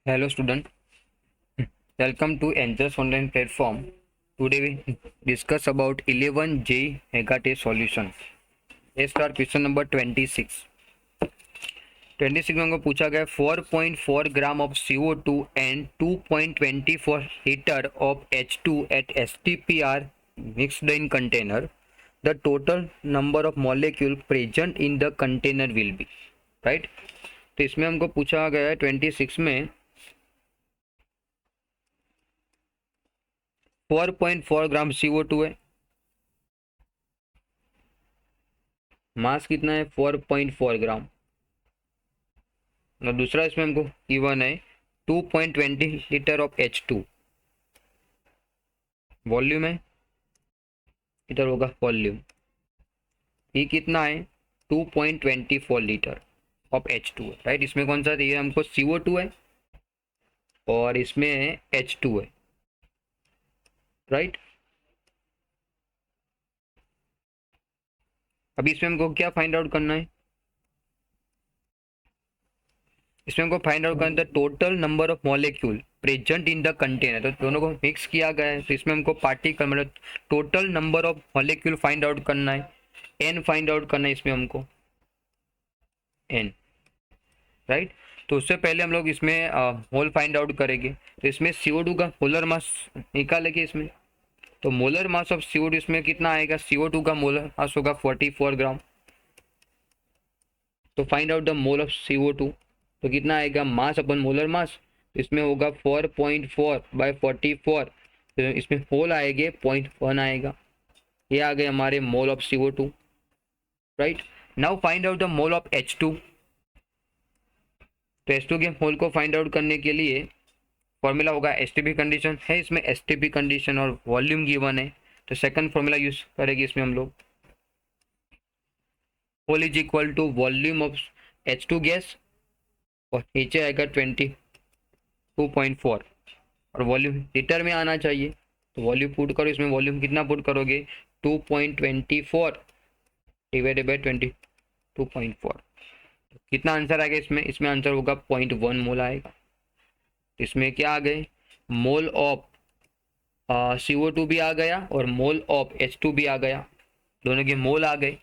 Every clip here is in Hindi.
Hello student, welcome to Angels Online platform. Today we discuss about 11 J Hegate solution. Let's start question number 26. 26 में हमको पूछा गया 4.4 gram of CO2 and 2.24 liter of H2 at STP are mixed in container. The total number of molecule present in the container will be. Right? तो इसमें हमको पूछा गया है 26 में 4.4 ग्राम CO2 है, मास कितना है 4.4 ग्राम, और दूसरा इसमें हमको गिवन है 2.20 लीटर ऑफ H2, वॉल्यूम है इधर होगा वॉल्यूम, ये कितना है 2.24 लीटर ऑफ H2 है। राइट, इसमें कौन सा दिया हमको CO2 है और इसमें H2 है। राइट, अभी इसमें हमको क्या फाइंड आउट करना है, इसमें हमको फाइंड आउट करना है total number of molecule present in the container. तो दोनों को मिक्स किया गया है, तो इसमें हमको पार्टिकल मतलब total number of molecule find out करना है, एन फाइंड आउट करना है इसमें हमको एन। राइट, तो उससे पहले हम लोग इसमें मोल फाइंड आउट करेंगे। तो इसमें CO2 का मोलर मास निकालेंगे इसमें, तो मोलर मास ऑफ CO2 इसमें कितना आएगा, CO2 का मोलर मास होगा 44 ग्राम। तो find out the mole of CO2, तो कितना आएगा मास अपन मोलर मास, इसमें होगा 4.4 बाय 44, तो इसमें होल आएंगे 0.1 आएगा, ये आ गए हमारे mole of CO2। Right, now find out the mole of H2। तो H2 के मोल को फाइंड आउट करने के लिए फॉर्मूला होगा STP कंडीशन है, इसमें STP कंडीशन और वॉल्यूम गिवन है, तो सेकंड फॉर्मूला यूज करेंगे इसमें हम लोग, mole is equal to volume of H2 gas और नीचे आएगा 22.4 और वॉल्यूम लीटर में आना चाहिए, तो वॉल्यूम पुट करो, इसमें वॉल्यूम कितना पुट करोगे 2.24 डिवाइडेड बाय 22.4, कितना आंसर आएगा इसमें, इसमें आंसर होगा 0.1 मोल आएगा। इसमें क्या आ गए मोल ऑफ CO2 भी आ गया और मोल ऑफ H2 भी आ गया, दोनों के मोल आ गए।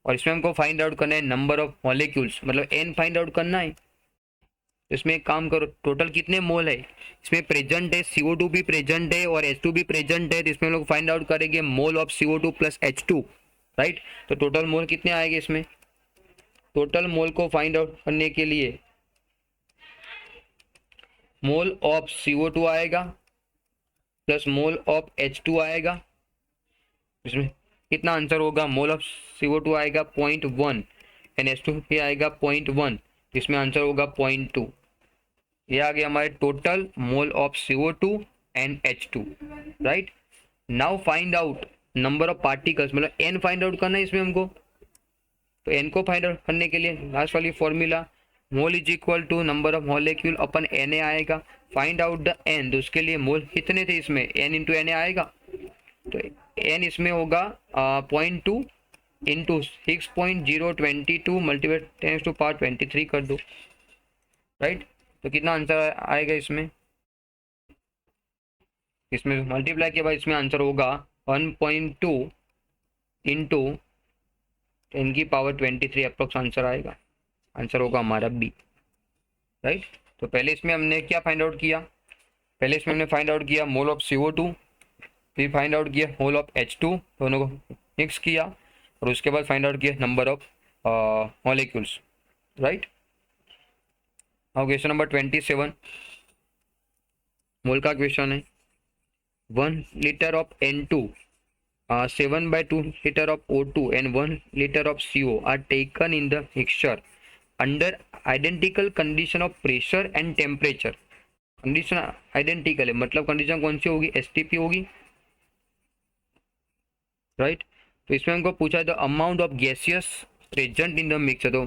और इसमें हमको फाइंड आउट करना है नंबर ऑफ मॉलिक्यूल्स, मतलब एन फाइंड आउट करना है। इसमें एक काम करो, टोटल कितने मोल है, इसमें प्रेजेंट है CO2 भी प्रेजेंट है और H2 भी प्रेजेंट है, तो इसमें हम लोग फाइंड आउट करेंगे mole of CO2 plus H2। Right, तो टोटल मोल कितने आएंगे इसमें, टोटल मोल को फाइंड आउट करने के लिए मोल ऑफ CO2 आएगा प्लस मोल ऑफ H2 आएगा, इसमें कितना आंसर होगा मोल ऑफ CO2 आएगा 0.1 एंड H2 भी आएगा 0.1, इसमें आंसर होगा 0.2। ये आ गया हमारे total mole of CO2 and H2। Right, now find out number of particles, मतलब एन फाइंड आउट करना है इसमें हमको, तो एन को फाइंड आउट करने के लिए लास्ट वाली formula mole is equal to number of molecule upon Na आएगा, फाइंड आउट द एन, तो उसके लिए मोल कितने थे इसमें एन इंटू Na आएगा, तो एन इसमें होगा 0.2 इंटू 6.022 मल्टीप्लाई 10⁻23 कर दो। राइट, तो कितना आंसर आएगा इसमें, इसमें मल्टीप्लाई के बाद इसमें आंसर होगा 1.2 इंटू 10⁻23 अप्रोक्स आंसर आएगा, आंसर होगा हमारा बी। राइट, तो पहले इसमें हमने क्या फाइंड आउट किया, पहले इसमें हमने फाइंड आउट किया मोल ऑफ CO2, फिर फाइंड आउट किया मोल ऑफ H2, दोनों को मिक्स किया और उसके बाद फाइंड आउट किया नंबर ऑफ मॉलिक्यूल्स। राइट, अब क्वेश्चन नंबर 27 मोल का क्वेश्चन है, 1 litre of N2, 7/2 liter of O2 and 1 liter of CO are taken in the mixture under identical condition of pressure and temperature। Condition identical है, मतलब कंडीशन कौन सी होगी, STP होगी। राइट, तो इसमें हमको पूछा है the amount of gaseous present in the mixer, तो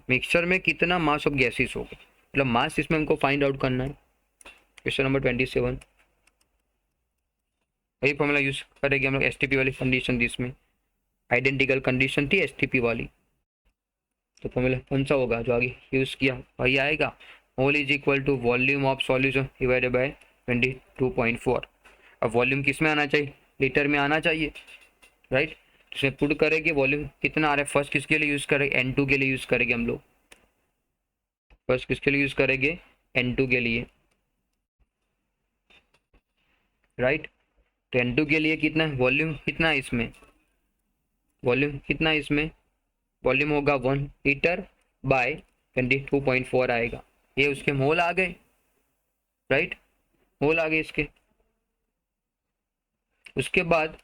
मिक्सचर में कितना मास ऑफ गैसेस होगा, मतलब मास इसमें हमको फाइंड आउट करना है। क्वेश्चन नंबर 27 वही फॉर्मूला यूज करेंगे हम लोग, STP वाली कंडीशन थी, इसमें आइडेंटिकल कंडीशन थी STP वाली, तो फॉर्मूला कौन सा होगा जो आगे यूज किया वही आएगा mole is equal to volume of solution divided by 22.4। अब वॉल्यूम किस में आना चाहिए, लीटर में आना चाहिए, राइट। तो इसमें पुट करेंगे वॉल्यूम कितना आ रहा है, फर्स्ट किसके लिए यूज़ करेंगे, N2 के लिए यूज़ करेंगे हम लोग। फर्स्ट किसके लिए यूज़ करेंगे, N2 के लिए, राइट। तो N2 के लिए कितना है, वॉल्यूम कितना है इसमें, वॉल्यूम कितना है इसमें, वॉल्यूम होगा 1 लीटर बाय 22.4 आएगा। ये उसके मोल आ गए, राइट, मोल आ गए इसके। उसके बाद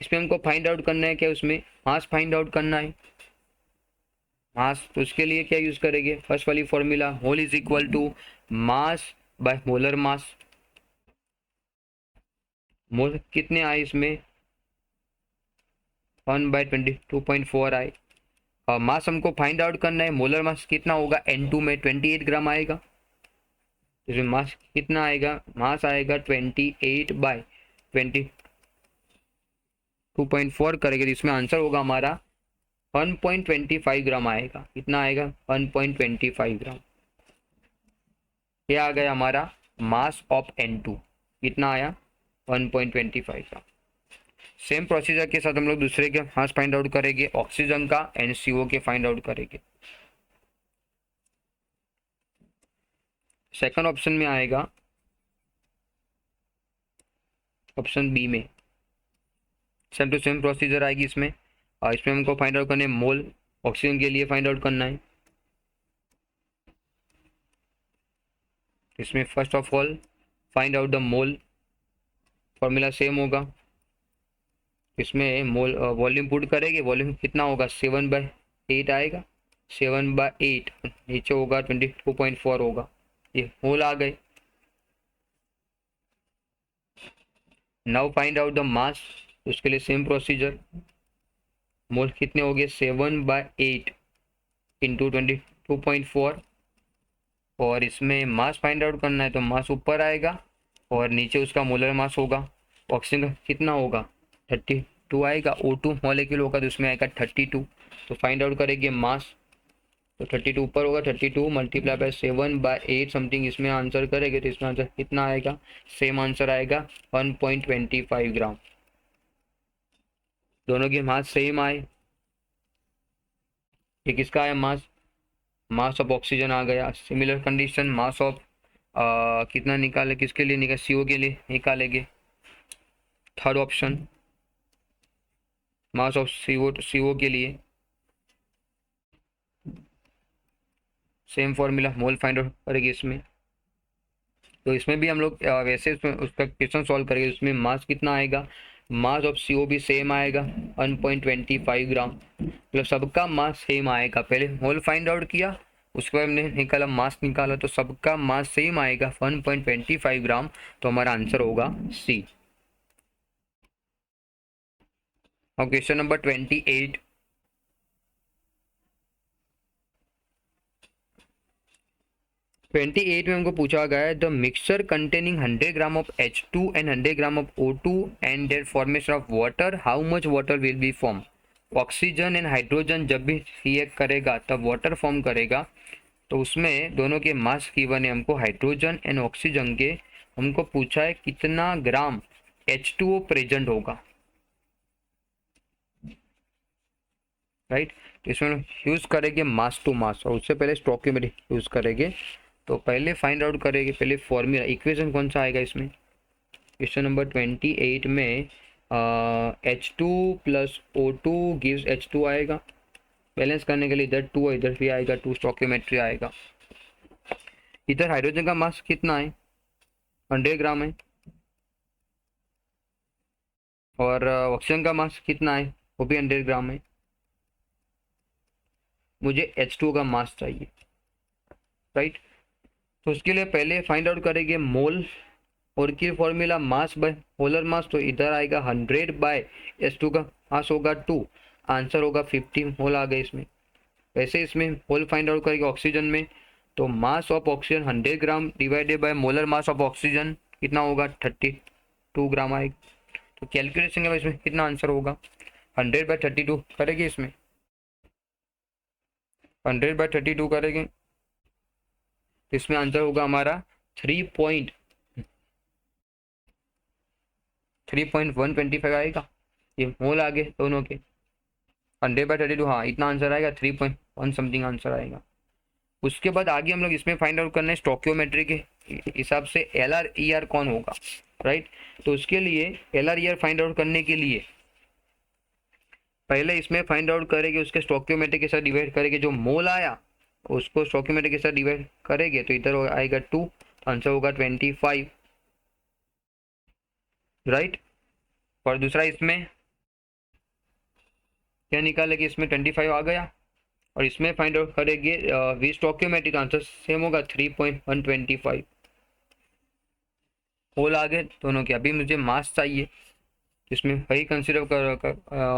इसमें हमको फाइंड आउट करना है क्या, उसमें मास फाइंड आउट करना है, मास। तो उसके लिए क्या यूज करेंगे, फर्स्ट वाली formula, mole is equal to mass by molar mass. Mole कितने आए इसमें, 1/22.4 आए। और मास हमको फाइंड आउट करना है, मोलर मास कितना होगा, N2 में 28 ग्राम आएगा। इसमें मास कितना आएगा, मास आएगा 28/22.4 करेंगे तो इसमें आंसर होगा हमारा 1.25 ग्राम आएगा। कितना आएगा, 1.25 ग्राम। ये आ गया हमारा मास ऑफ N2, कितना आया, 1.25 ग्राम। सेम प्रोसीजर के साथ हम लोग दूसरे के मास फाइंड आउट करेंगे, ऑक्सीजन का एंड CO के फाइंड आउट करेंगे। सेकंड ऑप्शन में आएगा, ऑप्शन बी में सेम टू सेम प्रोसीजर आएगी इसमें। और इसमें हमको फाइंड आउट करना है मोल, ऑक्सीजन के लिए फाइंड आउट करना है। इसमें first of all find out the mole, formula same होगा। इसमें मोल वॉल्यूम पुट करेंगे, वॉल्यूम कितना होगा, 7/8 आएगा, 7/8 नीचे होगा 22.4 होगा। ये मोल आ गए। Now find out the mass, उसके लिए सेम प्रोसीजर, मोल कितने हो गए, 7/8 इंटू 22.4। और इसमें मास फाइंड आउट करना है तो मास ऊपर आएगा और नीचे उसका मोलर मास होगा। ऑक्सीजन का कितना होगा, 32 आएगा। O2 मॉलिक्यूल होगा तो उसमें आएगा 32। तो फाइंड आउट करेंगे मास, तो 32 ऊपर होगा, 32 मल्टीप्लाई बाय 7/8 समथिंग इसमें आंसर करेंगे तो इसमें आंसर कितना आएगा, सेम आंसर आएगा 1.25 ग्राम। दोनों के मास सेम आए। ये किसका आया मास, मास ऑफ ऑक्सीजन आ गया। सिमिलर कंडीशन मास ऑफ कितना निकाले, किसके लिए निकाले, CO के लिए निकालेंगे। Third option mass of CO के लिए सेम फॉर्मूला, मोल फाइंड आउट करेंगे इसमें। तो इसमें भी हम लोग वैसे उसमें उसका क्वेश्चन सॉल्व करेंगे। उसमें मास कितना आएगा, मास ऑफ CO भी सेम आएगा 1.25 ग्राम। मतलब सबका मास सेम आएगा। पहले मोल फाइंड आउट किया, उसके बाद हमने निकाला मास निकाला, तो सबका मास सेम आएगा 1.25 ग्राम। तो हमारा आंसर होगा C। और क्वेश्चन नंबर 28, में हमको पूछा गया है the mixture containing 100 gram of H2 and 100 gram of O2 and there formation of water, how much water will be form. Oxygen and hydrogen जब भी रिएक्ट करेगा तब वाटर फॉर्म करेगा। तो उसमें दोनों के मास गिवन है हमको, हाइड्रोजन एंड ऑक्सीजन के। हमको पूछा है कितना ग्राम H2O प्रेजेंट होगा, राइट। तो इसमें यूज करेंगे मास टू मास, और उससे पहले स्टोइकियोमेट्री यूज करेंगे। तो पहले फाइंड आउट करेंगे, पहले फॉर्मूला इक्वेशन कौन सा आएगा इसमें, क्वेश्चन नंबर 28 में H2 plus O2 gives H2 आएगा। बैलेंस करने के लिए इधर 2 इधर भी आएगा 2, स्टोइकियोमेट्री आएगा। इधर हाइड्रोजन का मास कितना है, 100 ग्राम है। और ऑक्सीजन का मास कितना है, वो भी 100 ग्राम है। मुझे H2 का मास चाहिए, राइट। तो उसके लिए पहले फाइंड आउट करेंगे मोल, और की फॉर्मूला मास बाय मोलर मास। तो इधर आएगा 100/H2 का मास होगा 2, आंसर होगा 50 मोल आ गए इसमें। वैसे इसमें मोल फाइंड आउट करेंगे ऑक्सीजन में, तो मास of oxygen 100 gram divided by molar mass of oxygen कितना होगा, 32 ग्राम आएगा। तो कैलकुलेशन के बाद इसमें कितना आंसर होगा, 100/32 करेंगे इसमें, 100/32 करेंगे तो इसमें आंसर होगा हमारा 3.125 आएगा। ये मोल आगे दोनों के 100/32, हाँ इतना आंसर आएगा, 3.1 समथिंग आंसर आएगा। उसके बाद आगे हम लोग इसमें फाइंड आउट करना है स्टोकियोमेट्री के हिसाब से एल आर ई आर कौन होगा, राइट। तो उसके लिए L R E R find out करने के लिए पहले इसमें फाइंड आउट करेंगे, उसके स्टोकियोमेट्री के साथ डिवाइड करेंगे, जो मोल आया उसको स्टोकियोमेट्री के साथ डिवाइड करेंगे तो इधर आएगा 2, तो आंसर होगा 25, राइट। और दूसरा इसमें क्या निकालेंगे, इसमें 25 आ गया, और इसमें फाइंड आउट करेंगे वी स्टोकियोमेट्री, तो आंसर सेम होगा 3.125। होल आगे दोनों के। अभी मुझे मास चाहिए, इसमें वही कंसिडर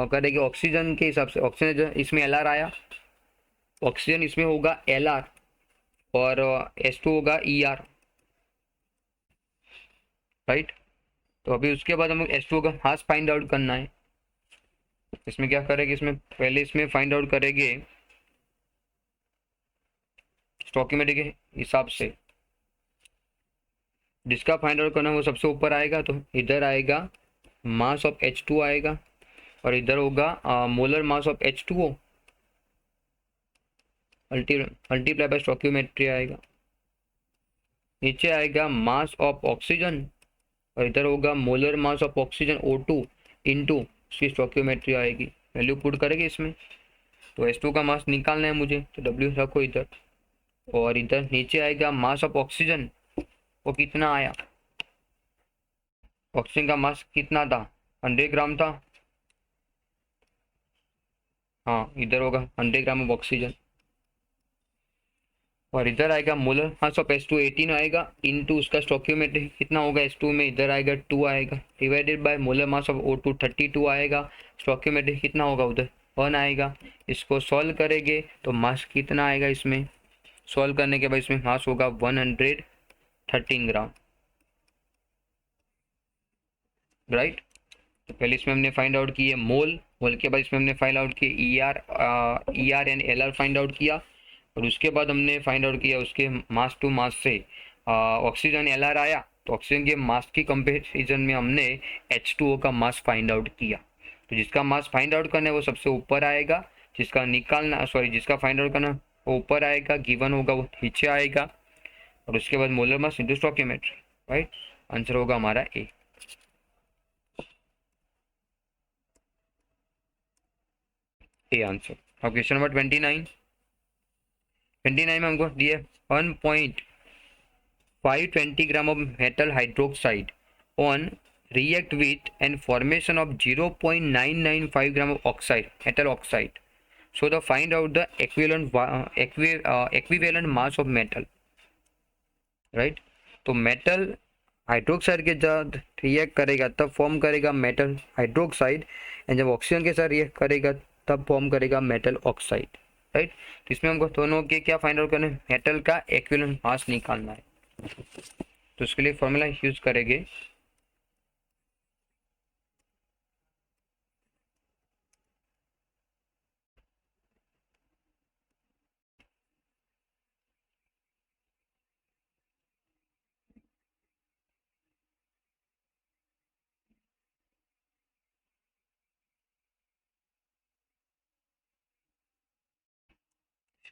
करेंगे ऑक्सीजन के हिसाब से। ऑक्सीजन इसमें एल आर आया, ऑक्सीजन इसमें होगा एल आर, और H2 होगा ई आर, राइट। तो अभी उसके बाद हमें H2 का मास फाइंड आउट करना है। इसमें क्या करेंगे, इसमें पहले इसमें फाइंड आउट करेंगे स्टोकियोमेट्री के हिसाब से। जिसका फाइंड आउट करना है वो सबसे ऊपर आएगा, तो इधर आएगा मास ऑफ H2 आएगा, और इधर होगा molar mass of H2O multiply by stoichiometry आएगा। नीचे आएगा मास ऑफ ऑक्सीजन, और इधर होगा molar mass of oxygen O2 into उसकी स्टोकियोमेट्री आएगी। वैल्यू पुट करेंगे इसमें, तो H2 का मास निकालना है मुझे, तो W रखो इधर, और इधर नीचे आएगा मास ऑफ ऑक्सीजन, वो कितना आया, ऑक्सीजन का मास कितना था, 100 ग्राम था, हाँ इधर होगा 100 ग्राम ऑफ ऑक्सीजन। और इधर आएगा मोलर मास ऑफ H2 18 आएगा, इनटू उसका स्टोकियोमेट्री कितना होगा H2 में, इधर आएगा 2 आएगा, divided by molar mass of O2 32 आएगा, स्टोकियोमेट्री कितना होगा उधर 1 आएगा। इसको सॉल्व करेंगे तो मास कितना आएगा, इसमें सॉल्व करने के बाद इसमें मास होगा 113 ग्राम, राइट। तो पहले इसमें हमने फाइंड आउट किए मोल, मोल के बाद इसमें हमने फाइंड आउट किए E R and L R find out किया, और उसके बाद हमने फाइंड आउट किया उसके मास टू मास से ऑक्सीजन एल आर आया, तो ऑक्सीजन के मास की कंपेरिजन में हमने H2O का मास फाइंड आउट किया। तो जिसका मास फाइंड आउट करना है वो सबसे ऊपर आएगा, जिसका फाइंड आउट करना वो ऊपर आएगा, गिवन होगा वो नीचे आएगा, और उसके बाद molar mass into stoichiometry, right. Answer होगा हमारा ए आंसर। अब क्वेश्चन नंबर 29 में हमको दिए 1.520 gram of metal hydroxide on react with and formation of 0.995 gram of oxide metal oxide, so the find out the equivalent mass of metal, right। तो मेटल हाइड्रोक्साइड के साथ रिएक्ट करेगा तब फॉर्म करेगा मेटल हाइड्रोक्साइड, एंड जब ऑक्सीजन के साथ रिएक्ट करेगा तब फॉर्म करेगा मेटल ऑक्साइड, राइट। तो इसमें हमको दोनों के क्या फाइंड आउट करना है, मेटल का इक्विवेलेंट मास निकालना है। तो उसके लिए फॉर्मूला यूज करेंगे,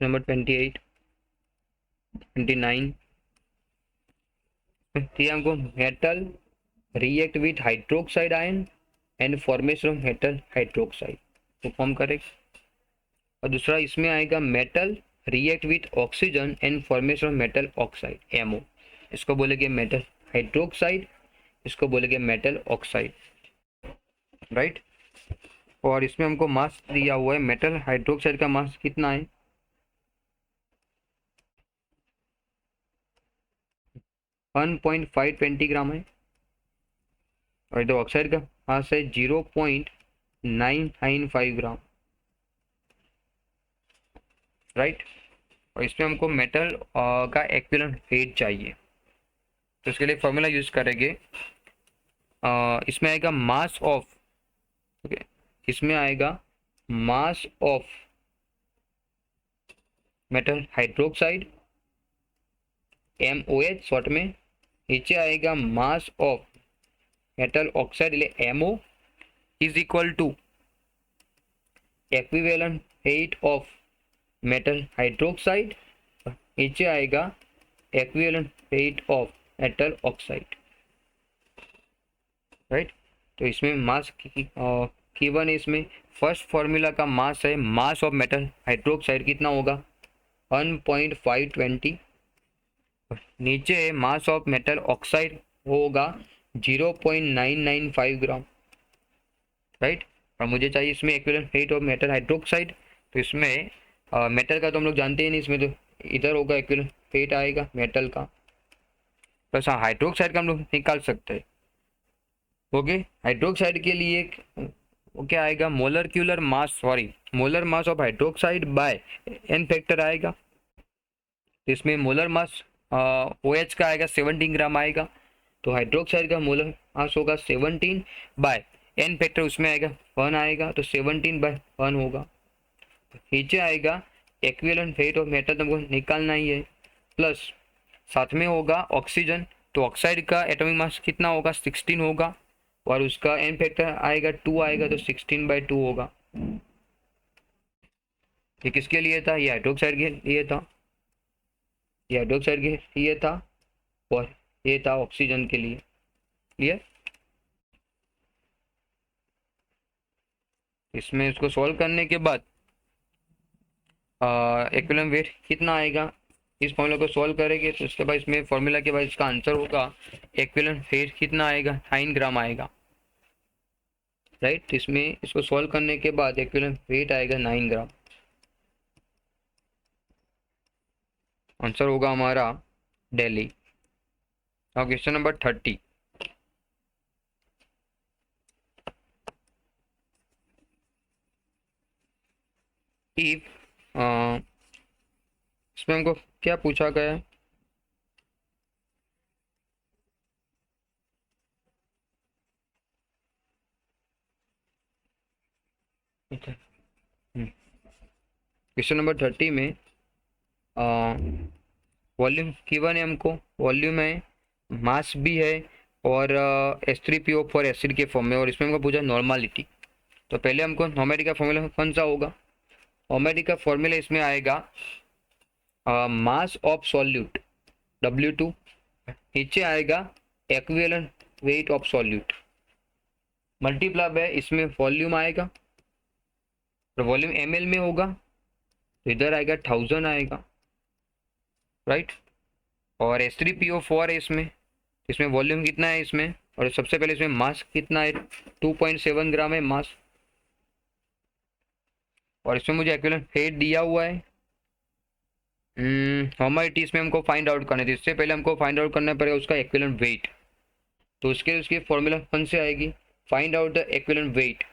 नंबर 28 29 दिया हमको metal react with hydroxide ion and formation of metal hydroxide, तो फॉर्म करेगा। और दूसरा इसमें आएगा metal react with oxygen and formation of metal oxide MO, इसको बोलेंगे मेटल हाइड्रोक्साइड, इसको बोलेंगे मेटल ऑक्साइड, राइट। और इसमें हमको मास दिया हुआ है, मेटल हाइड्रोक्साइड का मास कितना है, 1.520 ग्राम है, और इधर ऑक्साइड का मास है 0.995 ग्राम, राइट। और इसमें हमको मेटल का इक्विवेलेंट वेट चाहिए, तो इसके लिए फॉर्मूला यूज करेंगे। इसमें आएगा मास ऑफ, ओके, इसमें आएगा mass of metal hydroxide MOH short में, नीचे आएगा मास ऑफ मेटल ऑक्साइड એટલે MO is equal to equivalent weight of metal hydroxide, नीचे आएगा equivalent weight of metal oxide, right. तो इसमें मास गिवन है, इसमें फर्स्ट फॉर्मूला का मास है, मास ऑफ मेटल हाइड्रोक्साइड कितना होगा 1.520, नीचे है मास ऑफ मेटल ऑक्साइड होगा 0.995 ग्राम, राइट। और मुझे चाहिए इसमें equivalent weight of metal hydroxide, तो इसमें मेटल का तो हम लोग जानते ही नहीं, इसमें तो इधर होगा इक्विवेलेंट वेट आएगा मेटल का, प्लस हाँ हाइड्रोक्साइड का हम लोग निकाल सकते हैं। ओके, हाइड्रोक्साइड के लिए वो क्या आएगा, molar mass of hydroxide by n factor आएगा। तो इसमें मोलर मास OH का आएगा 17 ग्राम आएगा, तो हाइड्रोक्साइड का मोलर मास होगा 17 बाय एन फैक्टर उसमें आएगा 1 आएगा, तो 17/1 होगा। नीचे आएगा इक्विवेलेंट वेट ऑफ मेटल तुमको निकालना ही है, प्लस साथ में होगा ऑक्सीजन, तो ऑक्साइड का एटॉमिक मास कितना होगा 16 होगा, और उसका एन फैक्टर आएगा 2 आएगा, तो 16/2 होगा। ये किसके लिए था, ये हाइड्रोक्साइड के लिए था, ये हाइड्रोक्साइड के लिए था, और ये था ऑक्सीजन के लिए। क्लियर। इसमें इसको सॉल्व करने के बाद इक्विवेलेंट वेट कितना आएगा, इस फॉर्मूला को सॉल्व करेंगे तो उसके बाद इसमें फॉर्मूला के बाद इसका आंसर होगा इक्विवेलेंट वेट कितना आएगा 9 ग्राम आएगा, राइट। इसमें इसको सॉल्व करने के बाद इक्विवेलेंट वेट आएगा 9 ग्राम, आंसर होगा हमारा Delhi. Now question number 30, if इसमें हमको क्या पूछा गया है, क्वेश्चन नंबर 30 में वॉल्यूम गिवन है हमको, वॉल्यूम है, मास भी है, और H3PO4 एसिड के फॉर्म में, और इसमें हमको पूछा नॉर्मलिटी। तो पहले हमको नॉर्मलिटी का फॉर्मूला कौन सा होगा, नॉर्मलिटी का फॉर्मूला इसमें आएगा मास ऑफ सॉल्यूट W2, नीचे आएगा equivalent weight of solute, multiply by इसमें वॉल्यूम आएगा, तो वॉल्यूम ml में होगा, तो इधर आएगा 1000 आएगा, राइट। और H3PO4 है इसमें, इसमें वॉल्यूम कितना है इसमें, और सबसे पहले इसमें मास कितना है 2.7 ग्राम है मास, और इसमें मुझे इक्विवेलेंट वेट दिया हुआ है। हमारे इसमें हमको फाइंड आउट करना है, तो इससे पहले हमको फाइंड आउट करना पड़ेगा उसका इक्विवेलेंट वेट, तो उसकी फॉर्मूला कौन से आएगी, find out the equivalent weight.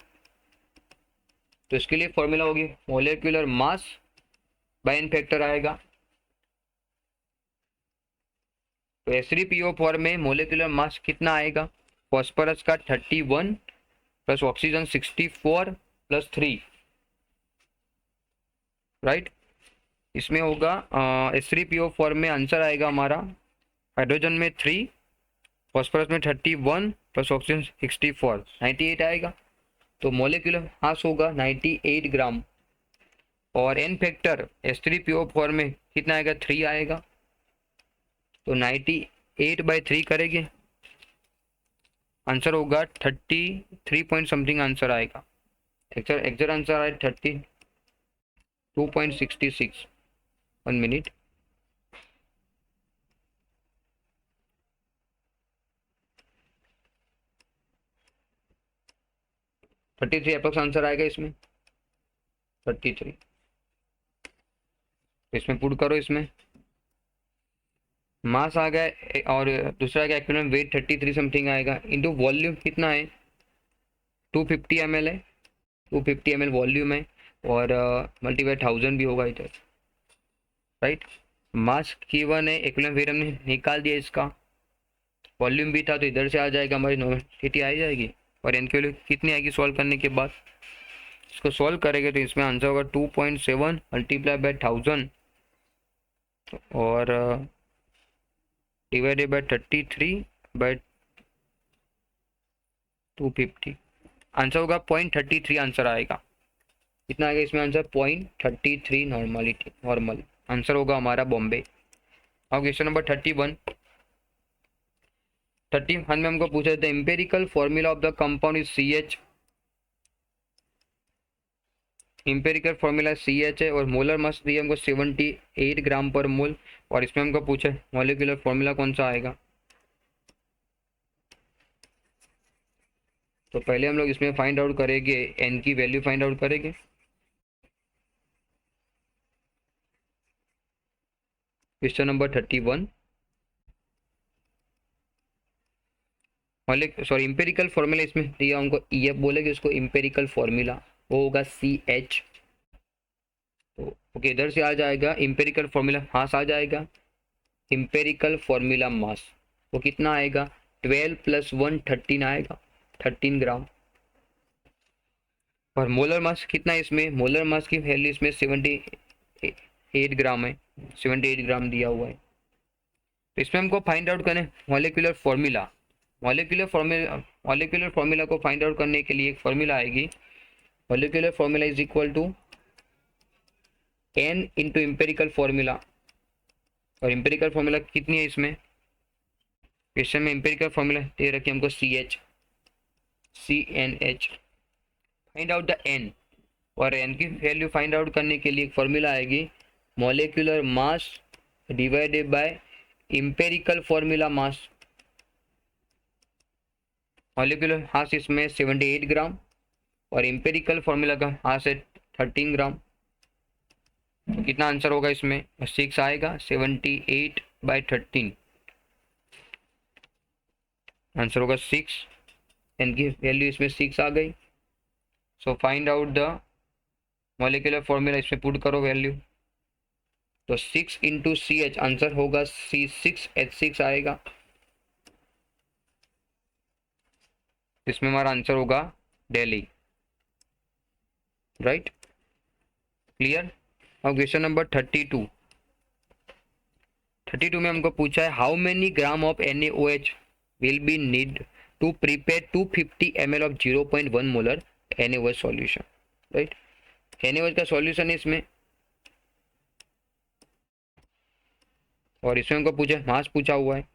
तो इसके लिए फॉर्मूला होगी molecular mass by n factor आएगा, तो H3PO4 में मोलिकुलर मास कितना आएगा, फॉस्फोरस का 31 प्लस ऑक्सीजन 64 प्लस 3, राइट। इसमें होगा H3PO4 में आंसर आएगा हमारा हाइड्रोजन में 3, फॉस्फोरस में 31 प्लस ऑक्सीजन 64, 98 आएगा, तो मोलिकुलर मास होगा 98 ग्राम, और एन फैक्टर H3PO4 में कितना आएगा 3 आएगा, तो 98/3 करेंगे, आंसर होगा 33 पॉइंट समथिंग आंसर आएगा, एग्जैक्ट आंसर आए 32.66। 1 minute, thirty three approx answer आएगा इसमें 33, इसमें पुट करो, इसमें मास आ गया और दूसरा आ गया इक्विवेलेंट वेट 33 समथिंग आएगा, इनटू वॉल्यूम कितना है 250 ml है, 250 ml वॉल्यूम है, और मल्टीप्लाई 1000 भी होगा इधर, राइट। मास गिवन है, इक्विवेलेंट वेट हमने निकाल दिया, इसका वॉल्यूम भी था, तो इधर से आ जाएगा हमारी नॉर्मलिटी आ जाएगी, और एन की वैल्यू कितनी आएगी सॉल्व करने के बाद, इसको सॉल्व करेंगे तो इसमें आंसर होगा 2.7 मल्टीप्लाई बाय 1000, और डिवाइडेड बाय 33/250, आंसर होगा 0.33 आंसर आएगा। कितना आएगा इसमें आंसर? 0.33 नॉर्मल आंसर होगा हमारा बॉम्बे। अब क्वेश्चन नंबर 31 में हमको पूछा था empirical formula of the compound is CH। Empirical formula CH है और मोलर मास दिया हमको 78 ग्राम पर मोल, और इसमें हमको पूछा मॉलिक्यूलर फॉर्मूला कौन सा आएगा। तो पहले हम लोग इसमें फाइंड आउट करेंगे n की वैल्यू फाइंड आउट करेंगे। क्वेश्चन नंबर 31 इंपेरिकल फॉर्मूला इसमें दिया हमको EF बोलेगे, उसको इंपेरिकल फॉर्मूला वो होगा CH। तो ओके, इधर से आ जाएगा इंपेरिकल फॉर्मूला मास आ जाएगा। इंपेरिकल फॉर्मूला मास वो कितना आएगा? 12 + 1 13 आएगा, 13 ग्राम। और मोलर मास कितना है इसमें? मोलर मास की वैल्यू इसमें 78 ग्राम है, 78 ग्राम दिया हुआ है। तो इसमें हमको फाइंड आउट करें मॉलिक्यूलर फॉर्मूला। मॉलिक्यूलर फॉर्मूला को फाइंड आउट करने के लिए एक फॉर्मूला आएगी। Molecular formula is equal to n into empirical formula. और इम्पेरिकल फॉर्मूला कितनी है इसमें? क्वेश्चन में इम्पेरिकल फॉर्मूला दे रखी हमको CNH। Find out the n, और n की वैल्यू फाइंड आउट करने के लिए एक फॉर्मूला आएगी molecular mass divided by empirical formula mass. Molecular mass इसमें 78 ग्राम और इम्पेरिकल फॉर्मूला का मास है 13 ग्राम। तो कितना आंसर होगा इसमें? 6 आएगा, 78/13 आंसर होगा 6। एन की वैल्यू इसमें 6 आ गई। So find out the molecular formula, इसमें पुट करो वैल्यू। तो 6 इंटू CH आंसर होगा C6H6 आएगा। इसमें हमारा आंसर होगा दिल्ली। Right, clear. अब क्वेश्चन नंबर 32 में हमको पूछा है how many gram of NaOH will be need to prepare 250 ml of 0.1 molar NaOH solution. Right, NaOH का सॉल्यूशन है इसमें, और इसमें हमको पूछा मास पूछा हुआ है।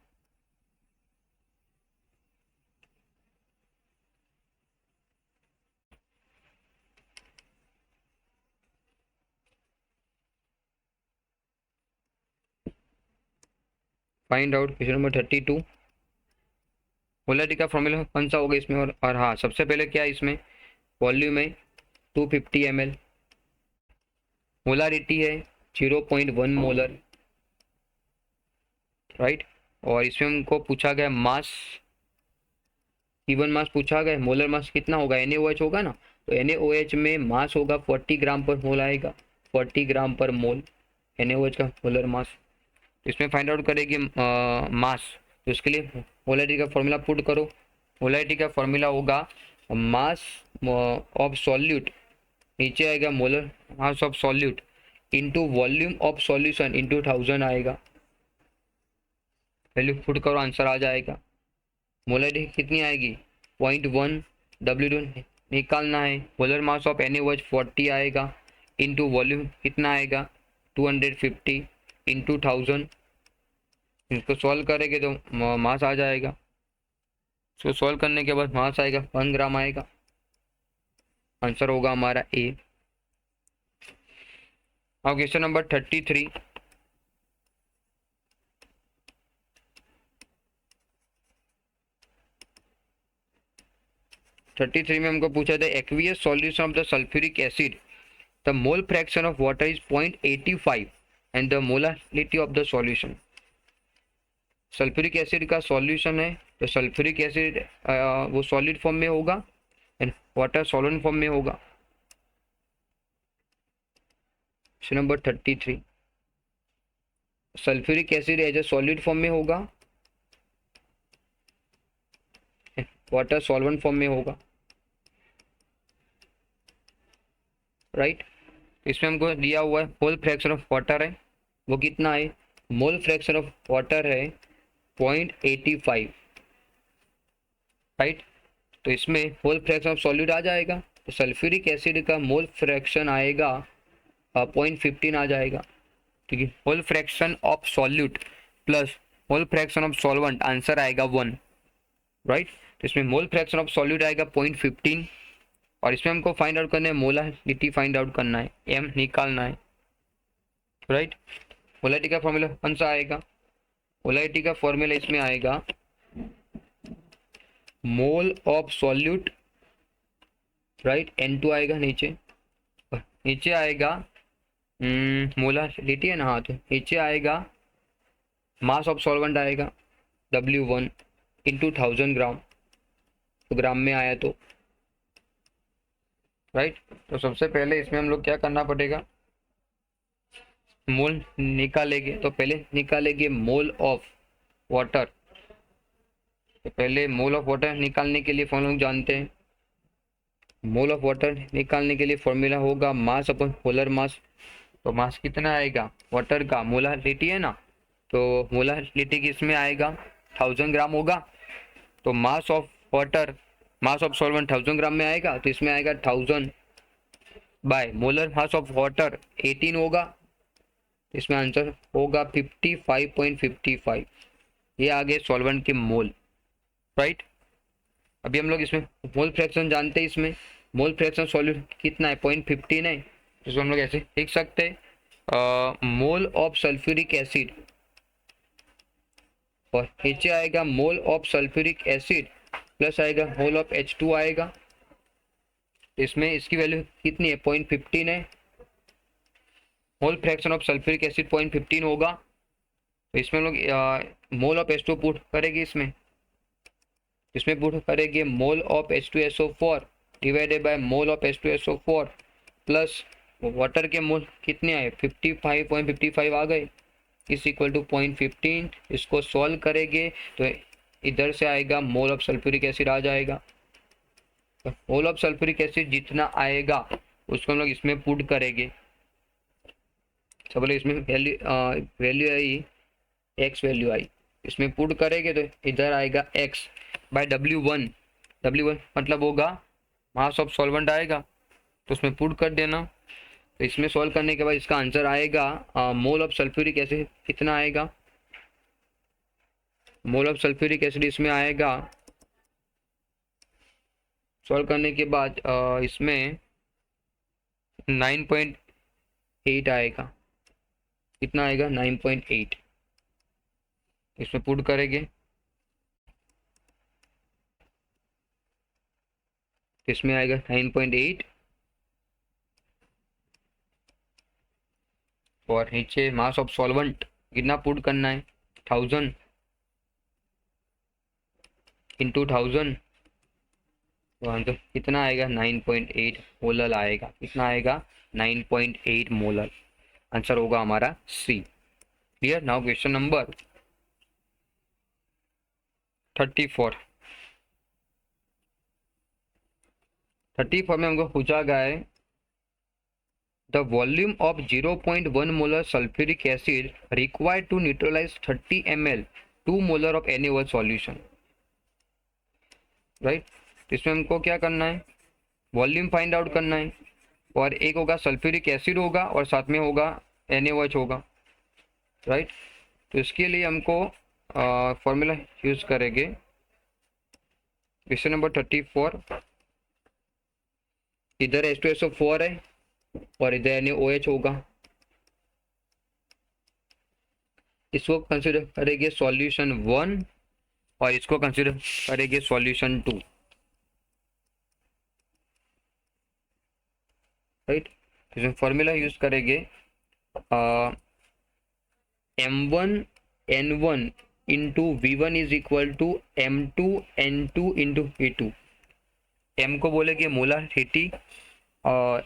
Find out question number 32 molarity का फॉर्मूला कौन सा होगा इसमें। और हाँ, सबसे पहले क्या है इसमें? वॉल्यूम है 250 ml, मोलारिटी है 0.1 मोलर। राइट, और इसमें हमको पूछा गया मास, इवन मास पूछा गया। मोलर मास कितना होगा? NaOH होगा ना, तो NaOH में मास होगा 40 ग्राम पर मोल आएगा, 40 ग्राम पर मोल NaOH का मोलर मास। इसमें फाइंड आउट करेंगे मास, तो उसके लिए मोलरिटी का फॉर्मूला पुट करो। मोलरिटी का फॉर्मूला होगा मास ऑफ सॉल्यूट, नीचे आएगा molar mass of solute into volume of solution into 1000 आएगा। वैल्यू पुट करो, आंसर आ जाएगा। मोलरिटी कितनी आएगी? 0.1, W2 निकालना है। मोलर मास ऑफ NaOH 40 आएगा, इनटू वॉल्यूम कितना आएगा? 250 इंटू 1000। इसको सॉल्व करेंगे तो मास आ जाएगा। इसको सॉल्व करने के बाद मास आएगा 1 ग्राम आएगा। आंसर होगा हमारा A। अब क्वेश्चन नंबर 33 में हमको पूछा था aqueous solution of the sulphuric acid, the mole fraction of water is 0.85 and the molarity of the solution. Sulphuric acid का सॉल्यूशन है, तो सल्फ्यूरिक एसिड वो सॉलिड फॉर्म में होगा एंड वाटर सॉल्वेंट फॉर्म में होगा। Question number 33, sulphuric acid as a solid form में होगा, वाटर सॉल्वेंट फॉर्म में होगा। राइट, इसमें हमको दिया हुआ है मोल फ्रैक्शन ऑफ वाटर है, वो कितना है? मोल फ्रैक्शन ऑफ वाटर है 0.85, राइट। तो इसमें मोल फ्रैक्शन ऑफ सॉल्यूट आ जाएगा, तो सल्फ्यूरिक एसिड का मोल फ्रैक्शन आएगा 0.15 आ जाएगा, ठीक है। मोल fraction of solute plus mole fraction of solvent, answer आएगा 1, राइट। तो इसमें मोल फ्रैक्शन ऑफ सॉल्यूट आएगा 0.15 और इसमें हमको फाइंड आउट करना है मोलारिटी, फाइंड आउट करना है, एम निकालना है, राइट। मोलारिटी का फॉर्मूला कौन सा आएगा? मोलारिटी का फॉर्मूला इसमें आएगा mole of solute, right, N2 आएगा नीचे, नीचे आएगा मोलारिटी है ना, हाँ, तो नीचे आएगा मास ऑफ सॉल्वेंट आएगा W1 इंटू 1000 ग्राम, तो ग्राम में आया तो, राइट। तो सबसे पहले इसमें हम लोग क्या करना पड़ेगा, मोल निकालेंगे, तो पहले निकालेंगे मोल ऑफ वाटर। तो पहले मोल ऑफ वाटर निकालने के लिए फॉर्मूला जानते हैं, मोल ऑफ वाटर निकालने के लिए फॉर्मूला होगा मास अपन मोलर मास। तो मास कितना आएगा वाटर का, मोलारिटी है ना, तो मोलारिटी किसमें आएगा 1000 ग्राम होगा, तो mass of water, mass of solvent 1000 ग्राम में आएगा, तो इसमें आएगा 1000 bye molar mass of water 18 होगा, इसमें आंसर होगा 55.55, ये आ गए सॉल्वेंट के मोल, राइट। अभी हम लोग इसमें मोल फ्रैक्शन जानते हैं, इसमें मोल फ्रैक्शन सॉल्यूट कितना है 0.15 है, इसको हम लोग ऐसे लिख सकते हैं मोल ऑफ सल्फ्यूरिक एसिड, और नीचे आएगा mole of sulphuric acid plus आएगा मोल ऑफ H2 आएगा, इसमें इसकी वैल्यू कितनी है 0.15 है, मोल फ्रैक्शन ऑफ सल्फ्यूरिक एसिड 0.15 होगा, तो इसमें हम लोग मोल ऑफ H2 पुट करेंगे, इसमें पुट करेंगे mole of H2SO4 divided by mole of H2SO4 plus water के मोल कितने आए 55.55 आ गए, इस इक्वल टू 0.15, इसको सॉल्व करेंगे तो इधर से आएगा मोल ऑफ सल्फ्यूरिक एसिड आ जाएगा, तो मोल ऑफ सल्फ्यूरिक एसिड जितना आएगा उसको हम लोग इसमें पुट करेंगे, सब लोग इसमें वैल्यू आई x वैल्यू आई, इसमें पुट करेंगे तो इधर आएगा x बाय W1, W1 मतलब होगा मास ऑफ सॉल्वेंट आएगा, तो उसमें पुट कर देना, तो इसमें सॉल्व करने के बाद इसका आंसर आएगा मोल ऑफ सल्फ्यूरिक एसिड कितना आएगा, मोल ऑफ सल्फ्यूरिक एसिड इसमें आएगा, सॉल्व करने के बाद इसमें 9.8 आएगा, कितना आएगा 9.8, इसमें पुट करेंगे, इसमें आएगा 9.8 और नीचे मास ऑफ सॉल्वेंट कितना पुट करना है 1000 इंटू 1000, तो आंसर कितना आएगा 9.8 मोलर आएगा, कितना आएगा 9.8 मोलर, आंसर होगा हमारा C. Clear. Now question number 34 में हमको पूछा गया है the volume of 0.1 molar sulphuric acid required to neutralize 30 ml 2 molar of NaOH solution, right. इसमें हमको क्या करना है वॉल्यूम फाइंड आउट करना है, और एक होगा सल्फ्यूरिक एसिड होगा और साथ में होगा NaOH होगा, राइट। तो इसके लिए हमको फॉर्मूला यूज करेंगे, क्वेश्चन नंबर 34, इधर H2SO4 है और इधर NaOH होगा, इसको कंसिडर करेंगे सॉल्यूशन 1 और इसको कंसिडर करेंगे सॉल्यूशन 2, राइट। इसमें फॉर्मूला यूज करेंगे M1N1 into V1 is equal to M2N2 into V2, M को बोलेंगे मोलारिटी,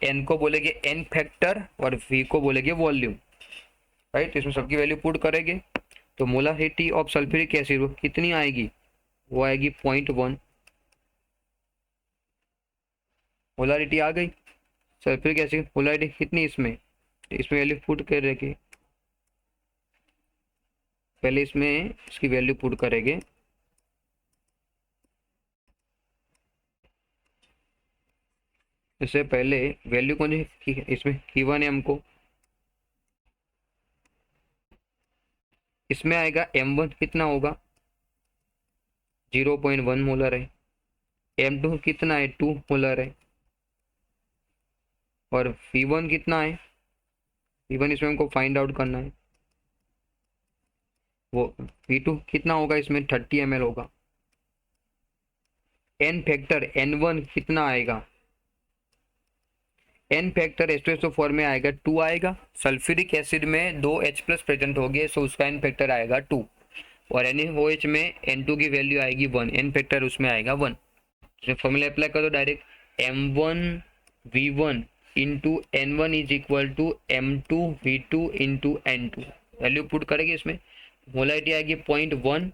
N को बोलेंगे N फैक्टर और V को बोलेंगे वॉल्यूम, राइट। इसमें सबकी वैल्यू पुट करेंगे तो मोलारिटी ऑफ सल्फ्यूरिक एसिड कितनी आएगी, वो आएगी 0.1, मोलारिटी आ गई, सल्फ्यूरिक एसिड मोलारिटी कितनी इसमें वैल्यू पुट करेंगे पहले इसमें इसकी वैल्यू पुट करेंगे। इससे पहले वैल्यू कौन सी इसमें गिवन है हमको, इसमें आएगा M1 कितना होगा 0.1 मोलर है, M2 कितना है 2 मोलर है, और V1 कितना है, V1 इसमें हमको फाइंड आउट करना है, वो V2 कितना होगा इसमें 30 ml होगा। N फैक्टर N1 कितना आएगा, N फैक्टर H2SO4 में आएगा 2 आएगा। सल्फ्यूरिक एसिड में 2 H प्लस प्रेजेंट हो गए, सो उसका N फैक्टर आएगा 2, और NaOH में N2 की वैल्यू आएगी 1, N फैक्टर उसमें आएगा 1। तो फॉर्मूला अप्लाई कर दो direct, M1V1 into N1 is equal to M2V2 into N2, value put करेंगे इसमें, मोलारिटी आएगी 0.1,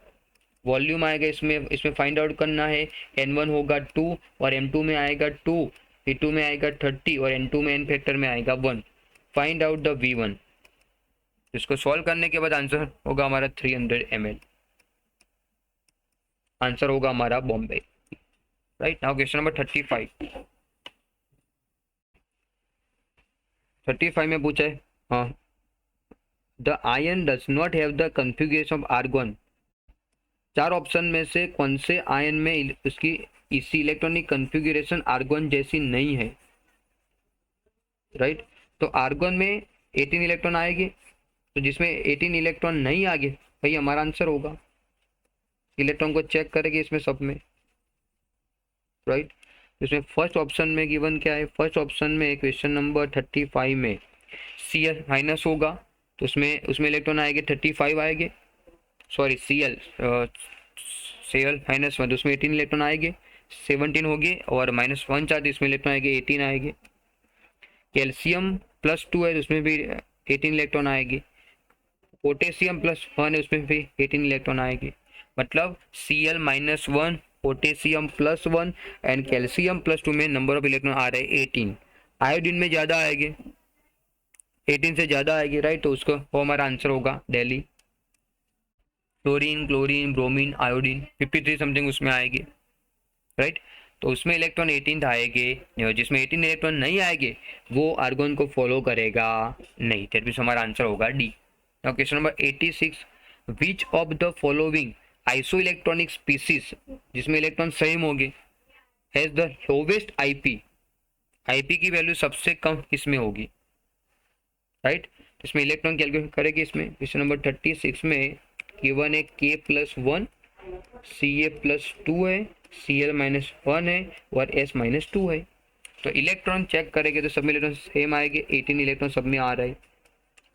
वॉल्यूम आएगा इसमें फाइंड आउट करना है, N1 होगा 2 और M2 में आएगा 2, V2 में आएगा 30 और N2 में N फैक्टर में आएगा 1। फाइंड आउट द V1, इसको सॉल्व करने के बाद आंसर होगा हमारा 300 ml, आंसर होगा हमारा Bombay. Right, now question number 35 में पूछा है, हाँ, the ion does not have the configuration of argon. 4 option में से कौन से आयन में उसकी इसी इलेक्ट्रॉनिक कॉन्फ़िगरेशन आर्गन जैसी नहीं है। राइट, तो आर्गन में 18 इलेक्ट्रॉन आएंगे, तो जिसमें 18 इलेक्ट्रॉन नहीं आगे भाई हमारा आंसर होगा। इलेक्ट्रॉन को चेक करेंगे इसमें सब में। राइट, इसमें फर्स्ट ऑप्शन में गिवन क्या है, फर्स्ट ऑप्शन में क्वेश्चन नंबर 35 में Cl माइनस होगा, तो उसमें इलेक्ट्रॉन आएंगे 35 आएंगे, सॉरी Cl माइनस 1, तो उसमें 18 इलेक्ट्रॉन आएंगे, 17 होंगे, और -1 चार्ज इसमें इलेक्ट्रॉन आएंगे 18 आएंगे। कैल्शियम +2 है तो उसमें भी 18 इलेक्ट्रॉन आएंगे। पोटेशियम +1 है उसमें भी 18 इलेक्ट्रॉन आएंगे। मतलब Cl-1, पोटेशियम +1 एंड कैल्शियम +2 में नंबर ऑफ इलेक्ट्रॉन आ रहे हैं 18। आयोडीन में ज़्यादा आएंगे, 18 से ज़्यादा आएगी। राइट, तो उसको वो हमारा आंसर होगा Delhi. Fluorine, chlorine, bromine, iodine 53 something उसमें आएगी। राइट, तो उसमें इलेक्ट्रॉन 18 आएंगे, जिसमें 18 इलेक्ट्रॉन नहीं आएंगे वो आर्गन को फॉलो करेगा नहीं। दैट मीन्स हमारा आंसर होगा D. Now question number 86, which of the following iso electronic species, जिसमें इलेक्ट्रॉन सेम होंगे, has the lowest IP, IP की वैल्यू सबसे कम इसमें होगी। राइट, इसमें इलेक्ट्रॉन कैलकुलेट करेंगे। इसमें क्वेश्चन नंबर 36 में गिवन है K+1, Ca+2 है, Cl-1 है और S-2 है। तो इलेक्ट्रॉन चेक करेंगे तो सब में इलेक्ट्रॉन सेम आएंगे, 18 इलेक्ट्रॉन सब में आ रहा है,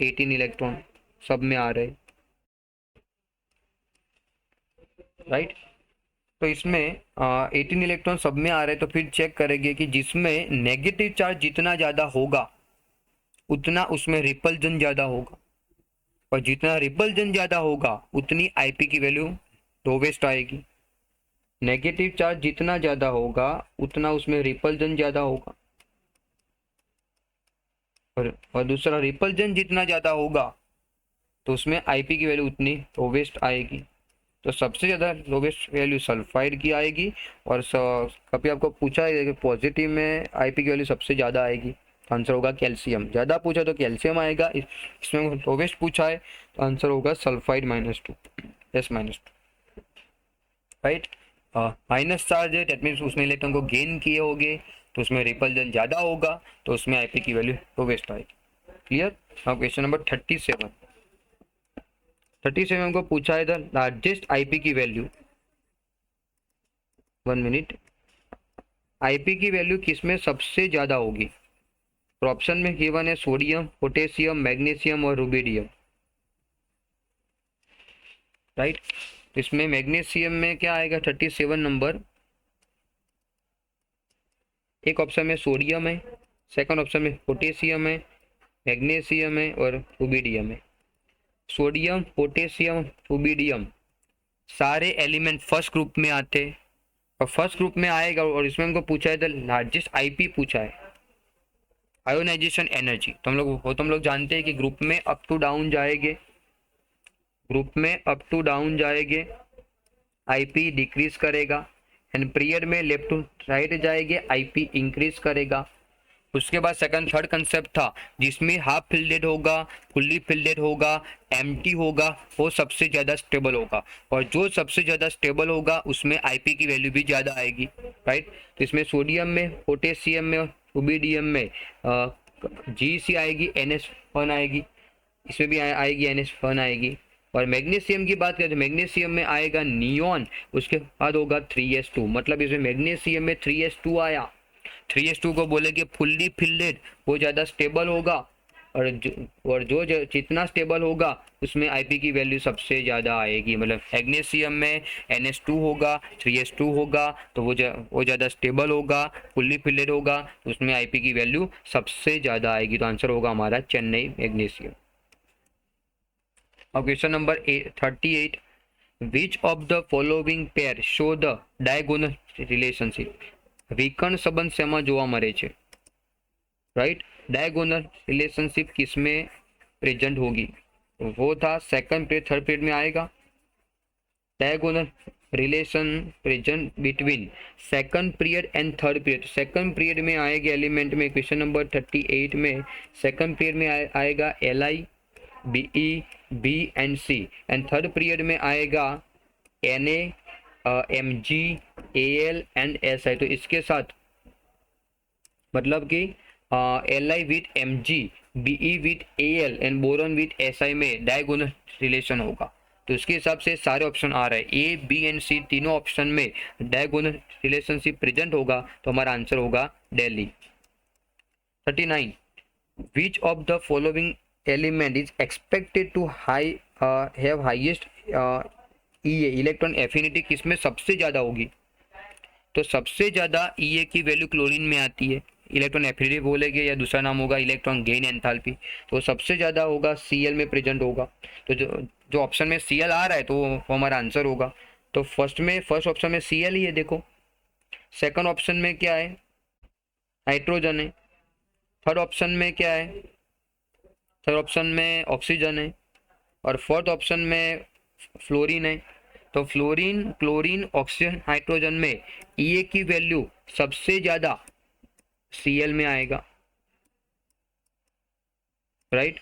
18 इलेक्ट्रॉन सब में आ रहे हैं। राइट, तो इसमें 18 इलेक्ट्रॉन सब में आ रहे हैं, तो फिर चेक करेंगे कि जिसमें नेगेटिव चार्ज जितना ज़्यादा होगा उतना उसमें रिपल्जन ज़्यादा होगा, और जितना रिपल्जन ज़्यादा होगा उतनी आईपी की वैल्यू लोवेस्ट आएगी। नेगेटिव चार्ज जितना ज़्यादा होगा उतना उसमें रिपल्जन ज़्यादा होगा, और दूसरा रिपल्जन जितना ज़्यादा होगा तो उसमें आईपी की वैल्यू उतनी लोवेस्ट आएगी। तो सबसे ज़्यादा लोवेस्ट वैल्यू सल्फाइड की आएगी, और कभी आपको पूछा है कि पॉजिटिव में आईपी की वैल्यू सबसे ज़्यादा आएगी, आंसर होगा कैल्शियम। ज़्यादा पूछा तो कैल्शियम आएगा, इसमें लोवेस्ट पूछा है तो आंसर होगा sulphide -2, S-2। Right, minus charge है, दैट मीन्स उसमें इलेक्ट्रॉन को गेन किए होंगे तो उसमें रिपल्जन ज़्यादा होगा, तो उसमें आईपी की वैल्यू लोवेस्ट आएगी। क्लियर। नाउ क्वेश्चन नंबर 37 हमको पूछा है द लार्जेस्ट आईपी की वैल्यू। 1 मिनट, आईपी की वैल्यू किसमें सबसे ज़्यादा होगी। तो ऑप्शन में गिवन है सोडियम, पोटेशियम, मैग्नीशियम और रुबिडियम। राइट, इसमें मैग्नीशियम में क्या आएगा 37 नंबर, एक ऑप्शन में सोडियम है, सेकंड ऑप्शन में पोटेशियम है, मैग्नीशियम है और रुबिडियम है। सोडियम, पोटेशियम, रुबिडियम सारे एलिमेंट फर्स्ट ग्रुप में आते हैं, और फर्स्ट ग्रुप में आएगा, और इसमें हमको पूछा है द लार्जेस्ट आईपी पूछा है, आयोनाइजेशन एनर्जी। तो हम लोग जानते हैं कि ग्रुप में अप टू डाउन जाएंगे, ग्रुप में अप टू डाउन जाएंगे, आईपी डिक्रीज करेगा, एंड पीरियड में लेफ्ट टू राइट जाएंगे, आईपी इंक्रीज करेगा। उसके बाद सेकंड थर्ड कंसेप्ट था जिसमें हाफ फिल्डेड होगा, फुल्ली फिल्डेड होगा, एम्प्टी होगा, वो सबसे ज़्यादा स्टेबल होगा, और जो सबसे ज़्यादा स्टेबल होगा उसमें आईपी की वैल्यू भी ज़्यादा आएगी, राइट। तो इसमें सोडियम में, पोटेशियम में, रुबिडियम में जीसी आएगी, NH1 आएगी, इसमें भी आएगी NH1 आएगी। और मैग्नीशियम की बात करें तो मैग्नीशियम में आएगा नियॉन, उसके बाद होगा 3s2, मतलब इसमें मैग्नीशियम में 3s2 आया। 3s2 को बोले कि फुल्ली फिल्डेड, वो ज़्यादा स्टेबल होगा, और जो जितना स्टेबल होगा उसमें आईपी की वैल्यू सबसे ज़्यादा आएगी। मतलब मैग्नीशियम में NH2 होगा, 3s2 होगा, तो वो ज़्यादा स्टेबल होगा, फुल्ली फिल्डेड होगा, तो उसमें आईपी की वैल्यू सबसे ज़्यादा आएगी। तो आंसर होगा हमारा चेन्नई मैग्नीशियम। अब question number 38, which of the following pair show the diagonal relationship? विकर्ण संबंध શેમાં જોવા મળે છે, राइट। डायगोनल रिलेशनशिप किसमें प्रेजेंट होगी? वो था सेकंड पीरियड थर्ड पीरियड में आएगा। Diagonal relation present between second period and third period. Second period में आएगा एलिमेंट में, क्वेश्चन नंबर 38 में सेकंड पीरियड में आएगा Li, Be, B and C, and third period में आएगा Na, Mg, Al and Si। तो इसके साथ मतलब कि Li with Mg, Be with Al and boron with Si में डायगोनल रिलेशन होगा। तो उसके हिसाब से सारे ऑप्शन आ रहे हैं, ए बी एंड सी तीनों ऑप्शन में डायगोनल रिलेशनशिप प्रेजेंट होगा, तो हमारा आंसर होगा Delhi. 39, which of the following element is expected to have highest EA, electron affinity किसमें सबसे ज़्यादा होगी? तो सबसे ज़्यादा ईए की वैल्यू क्लोरीन में आती है, इलेक्ट्रॉन एफिनिटी बोलेंगे या दूसरा नाम होगा इलेक्ट्रॉन गेन एंथैल्पी, तो सबसे ज़्यादा होगा Cl में प्रेजेंट होगा। तो जो ऑप्शन में Cl आ रहा है तो वो हमारा आंसर होगा। तो फर्स्ट ऑप्शन में Cl ही है, देखो। सेकंड ऑप्शन में क्या है? नाइट्रोजन है। थर्ड ऑप्शन में क्या है? थर्ड ऑप्शन में ऑक्सीजन है, और फोर्थ ऑप्शन में फ्लोरीन है। तो फ्लोरीन, क्लोरीन, ऑक्सीजन, हाइड्रोजन में Ea की वैल्यू सबसे ज़्यादा Cl में आएगा, राइट।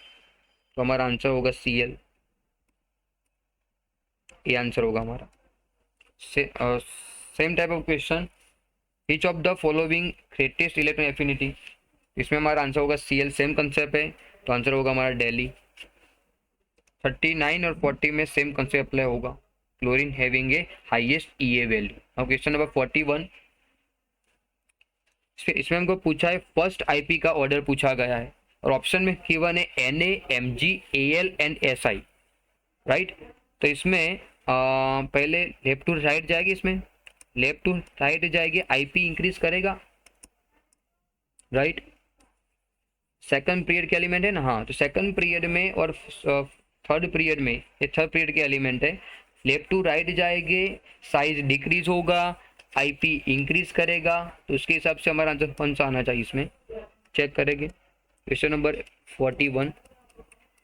तो हमारा आंसर होगा Cl, ये आंसर होगा हमारा। Same type of question, which of the following greatest electron affinity, इसमें हमारा आंसर होगा Cl, सेम कंसेप्ट है, तो आंसर होगा हमारा दिल्ली। 39 और 40 में सेम कंसेप्ट अप्लाई होगा, chlorine having a highest Ea value. अब क्वेश्चन नंबर 41, इसमें हमको पूछा है फर्स्ट आईपी का ऑर्डर पूछा गया है, और ऑप्शन में गिवन है Na, Mg, Al and Si, right. तो इसमें पहले लेफ्ट टू राइट जाएगी, इसमें लेफ्ट टू राइट जाएगी, आईपी इंक्रीज करेगा, राइट। सेकंड पीरियड के एलिमेंट है ना, हाँ। तो सेकंड पीरियड में और थर्ड पीरियड में, ये थर्ड पीरियड के एलिमेंट है, लेफ्ट टू राइट जाएंगे, साइज डिक्रीज होगा, आईपी इंक्रीज करेगा। तो उसके हिसाब से हमारा आंसर कौन सा आना चाहिए, इसमें चेक करेंगे। क्वेश्चन नंबर 41,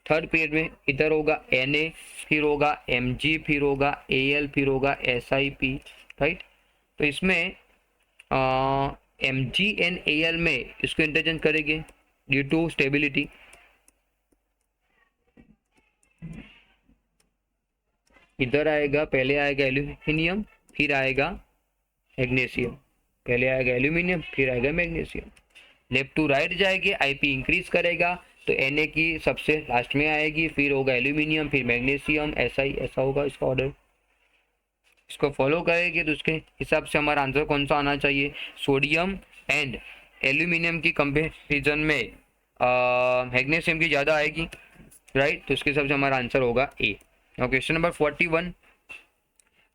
थर्ड पीरियड में इधर होगा Na, फिर होगा Mg, फिर होगा Al, फिर होगा SiP, राइट। तो इसमें Mg एंड Al में इसको इंटरचेंज करेंगे ड्यू टू स्टेबिलिटी। इधर आएगा, पहले आएगा एल्यूमिनियम, फिर आएगा मैग्नीशियम, पहले आएगा एल्यूमिनियम, फिर आएगा मैग्नीशियम। लेफ्ट टू राइट जाएगी, आईपी इंक्रीज करेगा, तो Na की सबसे लास्ट में आएगी, फिर होगा एल्यूमिनियम, फिर मैग्नीशियम, ऐसा होगा इसका ऑर्डर। इसको फॉलो करेंगे तो उसके हिसाब से हमारा आंसर कौन सा आना चाहिए? सोडियम एंड एल्यूमिनियम की कंपेरिजन में मैग्नीशियम की ज़्यादा आएगी, राइट। तो उसके हिसाब से हमारा आंसर होगा ए। Now question number 41,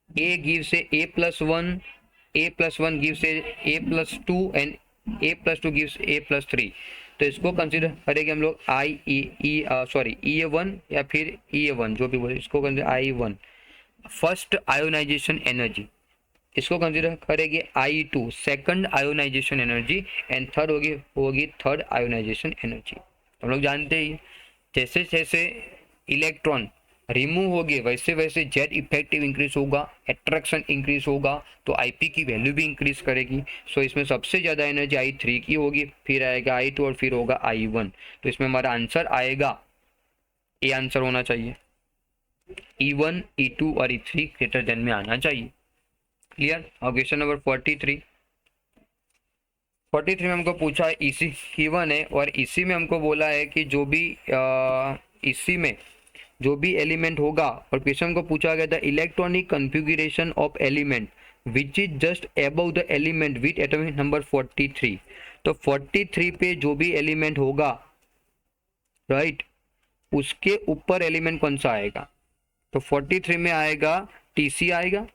A gives a A+1, A+1 gives A+2 and A+2 gives A+3। तो इसको कंसिडर करेंगे हम लोग Ea1 या फिर Ea1, जो भी बोले, इसको consider I1 first ionization energy, इसको कंसिडर करेंगे I2 second ionization energy, and third होगी थर्ड आयोनाइजेशन एनर्जी। हम लोग जानते ही जैसे जैसे इलेक्ट्रॉन रिमूव होगी वैसे वैसे जेट इफेक्टिव इंक्रीज होगा, एट्रैक्शन इंक्रीज होगा, तो आईपी की वैल्यू भी इंक्रीज करेगी। सो इसमें सबसे ज़्यादा एनर्जी I3 की होगी, फिर आएगा I2 और फिर होगा I1। तो इसमें हमारा आंसर आएगा, ए आंसर होना चाहिए। E1, E2 और E3 ग्रेटर देन में आना चाहिए। क्लियर। और क्वेश्चन नंबर 43 में हमको पूछा है ईसी गिवन है और इसी में हमको बोला है कि जो भी इसी में जो भी एलिमेंट होगा, और क्वेश्चन को पूछा गया था electronic configuration of element which is just above the element with atomic number 43। तो 43 पे जो भी एलिमेंट होगा, राइट, उसके ऊपर एलिमेंट कौन सा आएगा? तो 43 में आएगा टीसी आएगा,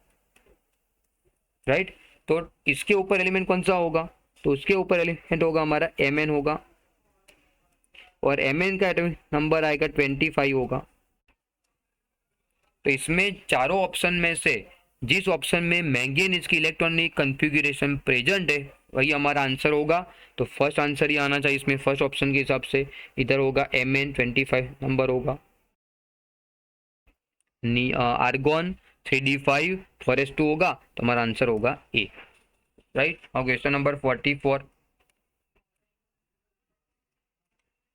राइट। तो इसके ऊपर एलिमेंट कौन सा होगा? तो उसके ऊपर एलिमेंट होगा हमारा Mn होगा, और Mn का एटॉमिक नंबर आएगा 25 होगा। तो इसमें चारों ऑप्शन में से जिस ऑप्शन में मैंगनीज की इलेक्ट्रॉनिक कॉन्फ़िगरेशन प्रेजेंट है वही हमारा आंसर होगा। तो फर्स्ट आंसर ही आना चाहिए इसमें, फर्स्ट ऑप्शन के हिसाब से इधर होगा Mn 25 नंबर होगा। आर्गॉन 3d5 फॉरेस्ट 2 होगा, तो हमारा आंसर होगा ए, राइट। और क्वेश्चन नंबर 44,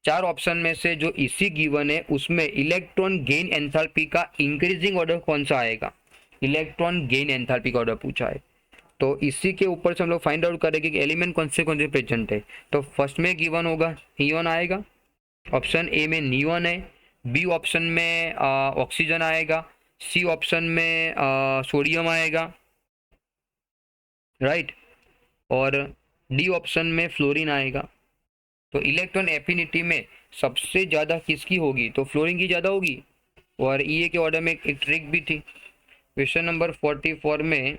चार ऑप्शन में से जो इसी गिवन है उसमें इलेक्ट्रॉन गेन एंथैल्पी का इंक्रीजिंग ऑर्डर कौन सा आएगा? इलेक्ट्रॉन गेन एंथैल्पी का ऑर्डर पूछा है, तो इसी के ऊपर से हम लोग फाइंड आउट करेंगे कि एलिमेंट कौन से प्रेजेंट है। तो फर्स्ट में गिवन होगा नियॉन आएगा, ऑप्शन ए में नियॉन है, बी ऑप्शन में ऑक्सीजन आएगा, सी ऑप्शन में सोडियम आएगा, राइट, और डी ऑप्शन में फ्लोरीन आएगा। तो इलेक्ट्रॉन एफिनिटी में सबसे ज़्यादा किसकी होगी? तो फ्लोरीन की ज़्यादा होगी। और ईए के ऑर्डर में एक ट्रिक भी थी। क्वेश्चन नंबर 44 में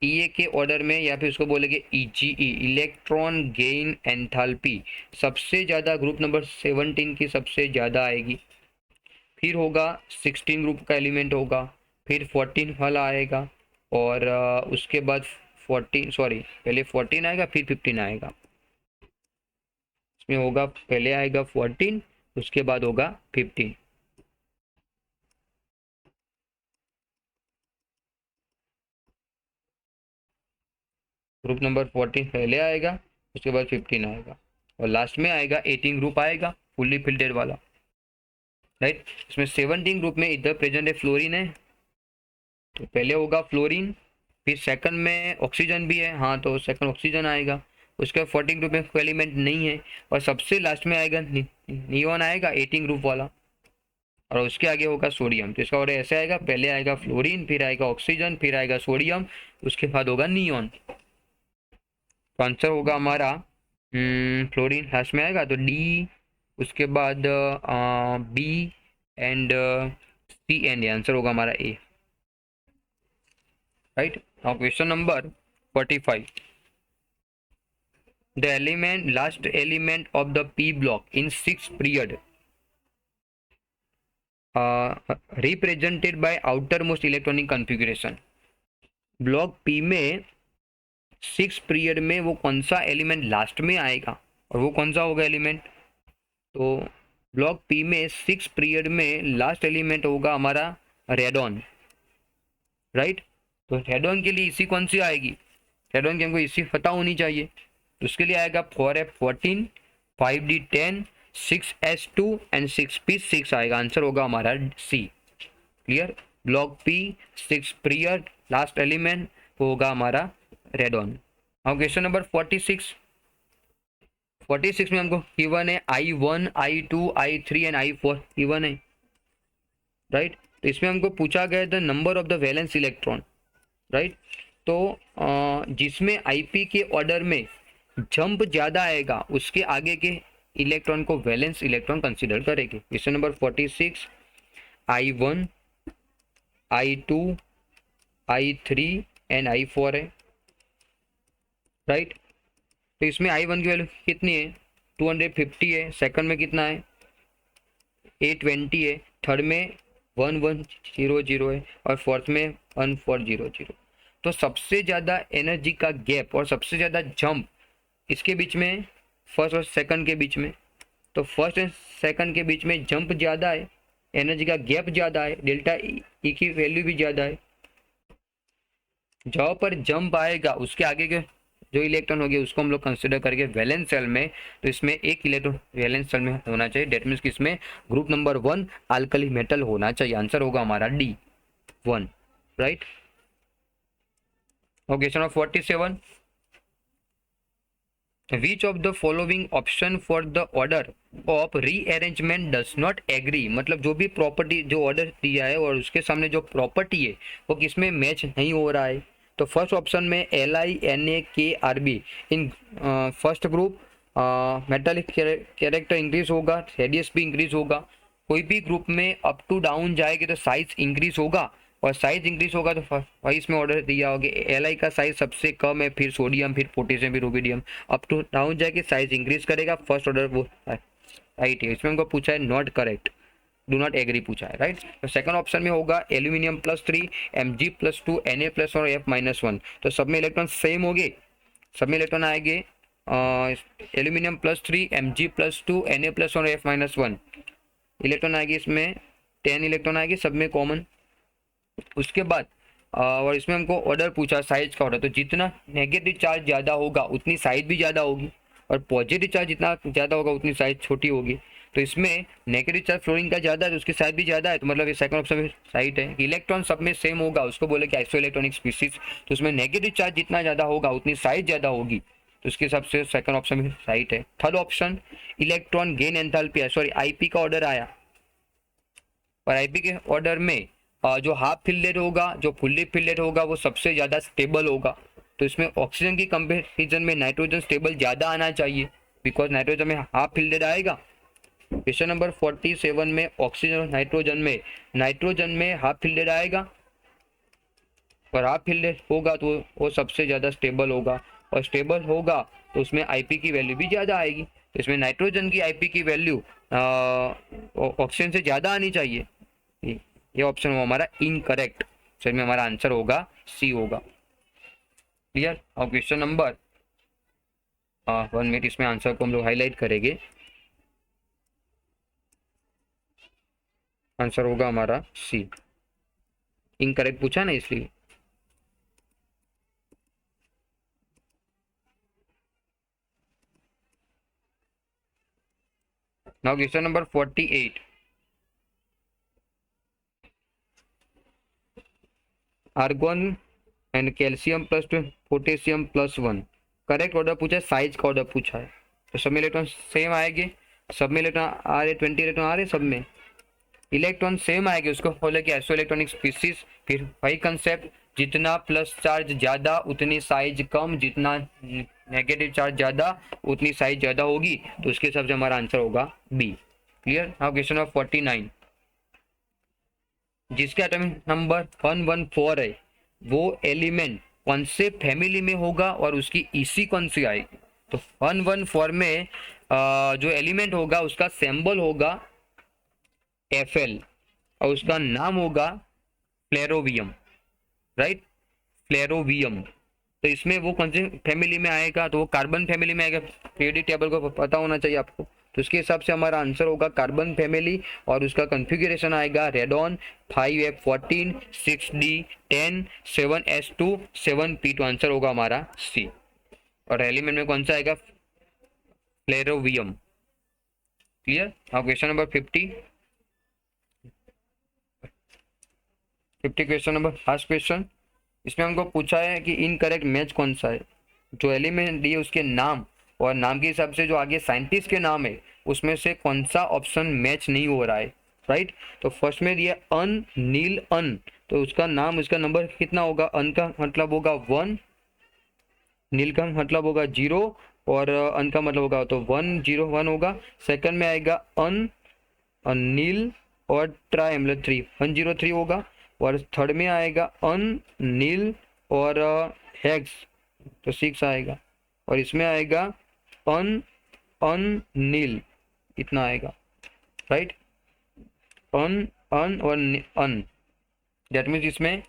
ईए के ऑर्डर में, या फिर उसको बोलेंगे ईजीई, इलेक्ट्रॉन गेन एंथैल्पी, सबसे ज़्यादा ग्रुप नंबर 17 की सबसे ज़्यादा आएगी, फिर होगा 16 ग्रुप का एलिमेंट होगा, फिर 14 वाला आएगा, और उसके बाद 14, सॉरी, पहले 14 आएगा फिर 15 आएगा। इसमें होगा पहले आएगा 14, उसके बाद होगा 15। ग्रुप नंबर 14 पहले आएगा, उसके बाद 15 आएगा, और लास्ट में आएगा 18 ग्रुप आएगा, फुल्ली फिल्टेड वाला, राइट। इसमें 17 ग्रुप में इधर प्रेजेंट है फ्लोरीन है, तो पहले होगा फ्लोरीन, फिर सेकंड में ऑक्सीजन भी है, हाँ, तो सेकंड ऑक्सीजन आएगा। उसके बाद 14 ग्रुप में कोई एलिमेंट नहीं है, और सबसे लास्ट में आएगा नियॉन आएगा 18 ग्रुप वाला, और उसके आगे होगा सोडियम। तो इसका ऑर्डर ऐसे आएगा, पहले आएगा फ्लोरीन, फिर आएगा ऑक्सीजन, फिर आएगा सोडियम, उसके बाद होगा नियॉन। तो आंसर होगा हमारा फ्लोरीन लास्ट में आएगा, तो डी, उसके बाद B and C and answer होगा हमारा A, right. Now question number 45, the last element of the p block in 6 period represented by outermost electronic configuration। Block P में 6 पीरियड में वो कौन सा एलिमेंट लास्ट में आएगा, और वो कौन सा होगा एलिमेंट? तो ब्लॉक पी में 6 पीरियड में लास्ट एलिमेंट होगा हमारा रेडॉन, राइट। तो रेडॉन के लिए इसी कौन सी आएगी? रेडॉन की हमको इसी पता होनी चाहिए, तो उसके लिए आएगा 4F14, 5D10, 6S2 and 6P6 आएगा। आंसर होगा हमारा C. Clear. Block P 6 period last element होगा हमारा रेडॉन। अब क्वेश्चन नंबर 46 में हमको गिवन है I1, I2, I3 and I4 given है, राइट। तो इसमें हमको पूछा गया the number of the valence electron, right. तो जिसमें आईपी के ऑर्डर में जंप ज़्यादा आएगा उसके आगे के इलेक्ट्रॉन को वैलेंस इलेक्ट्रॉन कंसीडर करेंगे। Question number 46 I1, I2, I3 and I4 है, राइट। तो इसमें I1 की वैल्यू कितनी है? 250 है, सेकंड में कितना है? 820 है, थर्ड में 1100 है, और फोर्थ में 1400। तो सबसे ज़्यादा एनर्जी का गैप और सबसे ज़्यादा जंप इसके बीच में, फर्स्ट और सेकंड के बीच में। तो फर्स्ट एंड सेकंड के बीच में जंप ज़्यादा है, एनर्जी का गैप ज़्यादा है, डेल्टा ई की वैल्यू भी ज़्यादा है। जहाँ पर जंप आएगा उसके आगे के जो इलेक्ट्रॉन होगी उसको हम लोग कंसिडर करके वैलेंस सेल में, तो इसमें एक इलेक्ट्रॉन वैलेंस सेल में होना चाहिए। डेट मीन्स कि इसमें ग्रुप नंबर 1 अल्कली मेटल होना चाहिए। आंसर होगा हमारा D1, right. Okay, question number 47, which of the following option for the order of rearrangement does not agree. मतलब जो भी प्रॉपर्टी जो ऑर्डर दिया है और उसके सामने जो प्रॉपर्टी है वो किसमें मैच नहीं हो रहा है। तो फर्स्ट ऑप्शन में LiNaKRb in first group metallic character increase होगा, रेडियस भी इंक्रीज होगा। कोई भी ग्रुप में अप टू डाउन जाएगी तो साइज इंक्रीज होगा, और साइज इंक्रीज होगा तो वही इसमें ऑर्डर दिया होगा। Li का साइज सबसे कम है, फिर सोडियम, फिर पोटेशियम, फिर रुबिडियम। अप टू डाउन जाएगी साइज इंक्रीज करेगा, फर्स्ट ऑर्डर वो राइट है। इसमें हमको पूछा है not correct, do not agree पूछा है, राइट। तो सेकंड ऑप्शन में होगा एल्यूमिनियम +3 Mg+2 Na+ और F-1। तो सब में इलेक्ट्रॉन सेम हो गए, सब में इलेक्ट्रॉन आएंगे एल्यूमिनियम +3 Mg+2 Na+ और F-1 इलेक्ट्रॉन आएगी। इसमें 10 इलेक्ट्रॉन आएगी सब में कॉमन। उसके बाद और इसमें हमको ऑर्डर पूछा साइज का ऑर्डर, तो जितना नेगेटिव चार्ज ज़्यादा होगा उतनी साइज भी ज़्यादा होगी, और पॉजिटिव चार्ज जितना ज़्यादा होगा उतनी साइज छोटी होगी। तो इसमें नेगेटिव चार्ज फ्लोरीन का ज़्यादा है तो उसकी साइज भी ज़्यादा है, तो मतलब ये सेकंड ऑप्शन में राइट है। इलेक्ट्रॉन सब में सेम होगा, उसको बोले कि आइसो इलेक्ट्रॉनिक स्पीसीज, तो उसमें नेगेटिव चार्ज जितना ज़्यादा होगा उतनी साइज ज़्यादा होगी, तो उसके हिसाब से सेकंड ऑप्शन में राइट है। Third option electron gain enthalpy है, सॉरी IP का ऑर्डर आया, और IP के ऑर्डर में जो हाफ फिल्डेड होगा, जो फुल्ली फिल्डेड होगा वो सबसे ज़्यादा स्टेबल होगा। तो इसमें ऑक्सीजन की कंपेरिजन में नाइट्रोजन स्टेबल ज़्यादा आना चाहिए, बिकॉज नाइट्रोजन में हाफ फिल्डेड आएगा। क्वेश्चन नंबर 47 में ऑक्सीजन और नाइट्रोजन में हाफ फिल्डेड आएगा, और हाफ फिल्डेड होगा तो वो सबसे ज़्यादा स्टेबल होगा, और स्टेबल होगा तो उसमें IP की वैल्यू भी ज़्यादा आएगी। तो इसमें नाइट्रोजन की IP की वैल्यू ऑक्सीजन से ज़्यादा आनी चाहिए। ये ऑप्शन वो हमारा इनकरेक्ट, सर में हमारा आंसर होगा C होगा। क्लियर। और क्वेश्चन नंबर 1 मिनट, इसमें आंसर को हम लोग हाईलाइट करेंगे। आंसर होगा हमारा C, इनकरेक्ट पूछा ना इसलिए। Now question number 48, argon and calcium +2 potassium +1 correct order पूछा है, साइज का ऑर्डर पूछा है। तो सब में इलेक्ट्रॉन सेम आएंगे, सब में इलेक्ट्रॉन आ रहे 20 इलेक्ट्रॉन आ रहे, सब में इलेक्ट्रॉन सेम आएंगे, उसको बोले कि आइसो इलेक्ट्रॉनिक स्पीसीज। फिर वही कंसेप्ट, जितना प्लस चार्ज ज़्यादा उतनी साइज कम, जितना नेगेटिव चार्ज ज़्यादा उतनी साइज ज़्यादा होगी, तो उसके हिसाब से हमारा आंसर होगा B। Clear. Now question number 49, जिसके एटॉमिक नंबर 114 है वो एलिमेंट कौन से फैमिली में होगा और उसकी EC कौन सी आएगी। तो 114 में जो एलिमेंट होगा उसका सिंबल होगा Fl, और उसका नाम होगा फ्लेरोवियम, राइट, फ्लेरोवियम। तो इसमें वो कौन से फैमिली में आएगा, तो वो कार्बन फैमिली में आएगा। पीरियोडिक टेबल को पता होना चाहिए आपको, तो उसके हिसाब से हमारा आंसर होगा कार्बन फैमिली, और उसका कॉन्फ़िगरेशन आएगा radon 5F14 6D10 7S2 7P2। Answer होगा हमारा C, और एलिमेंट में कौन सा आएगा, फ्लेरोवियम। क्लियर। अब question number 50 question number first question, इसमें हमको पूछा है कि इनकरेक्ट मैच कौन सा है। जो एलिमेंट दिए उसके नाम और नाम के हिसाब से जो आगे साइंटिस्ट के नाम है उसमें से कौन सा ऑप्शन मैच नहीं हो रहा है, राइट। तो फर्स्ट में दिया अन, नील अन, तो उसका नाम, उसका नंबर कितना होगा। अन का मतलब होगा 1, नील का मतलब होगा 0, और अन का मतलब होगा तो 101 होगा। सेकंड में आएगा अन, नील और ट्राई मतलब 3 103 होगा। और थर्ड में आएगा अन, नील और हेक्स, तो 6 आएगा। और इसमें आएगा अन, नील, इतना आएगा, राइट। अन, और अन, दैट मीन्स इसमें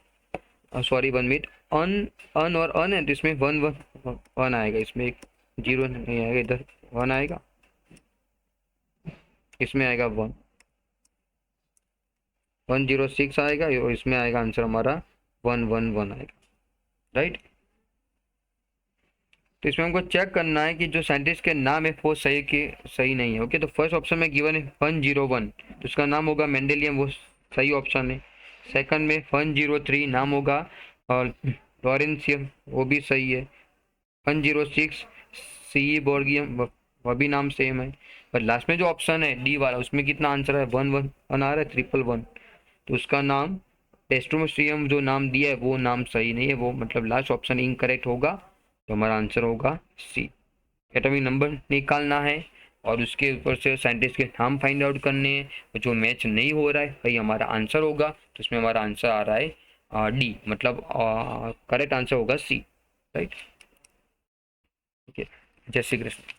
सॉरी 1 मिनट, अन और अन है तो इसमें 1 आएगा, इसमें एक 0 नहीं आएगा, इधर 1 आएगा, इसमें आएगा 1। 106 आएगा और इसमें आएगा आंसर हमारा 111 आएगा, राइट। तो इसमें हमको चेक करना है कि जो साइंटिस्ट के नाम है वो सही के सही नहीं है। ओके, तो फर्स्ट ऑप्शन में गिवन है 101, तो उसका नाम होगा मेंडेलियम, वो सही ऑप्शन है। सेकंड में 103 नाम होगा और लॉरेंसियम, वो भी सही है। 106 सी बोर्गियम, वह भी नाम सेम है। पर लास्ट में जो ऑप्शन है डी वाला, उसमें कितना आंसर है 111 आ रहा है, 111, तो उसका नाम टेस्टोस्टेरोन जो नाम दिया है वो नाम सही नहीं है, वो मतलब लास्ट ऑप्शन इनकरेक्ट होगा। तो हमारा आंसर होगा सी। एटॉमिक नंबर निकालना है और उसके ऊपर से साइंटिस्ट के नाम फाइंड आउट करने हैं, जो मैच नहीं हो रहा है वही हमारा आंसर होगा। तो इसमें हमारा आंसर आ रहा है डी, मतलब करेक्ट आंसर होगा सी, राइट। ओके, जय श्री कृष्ण।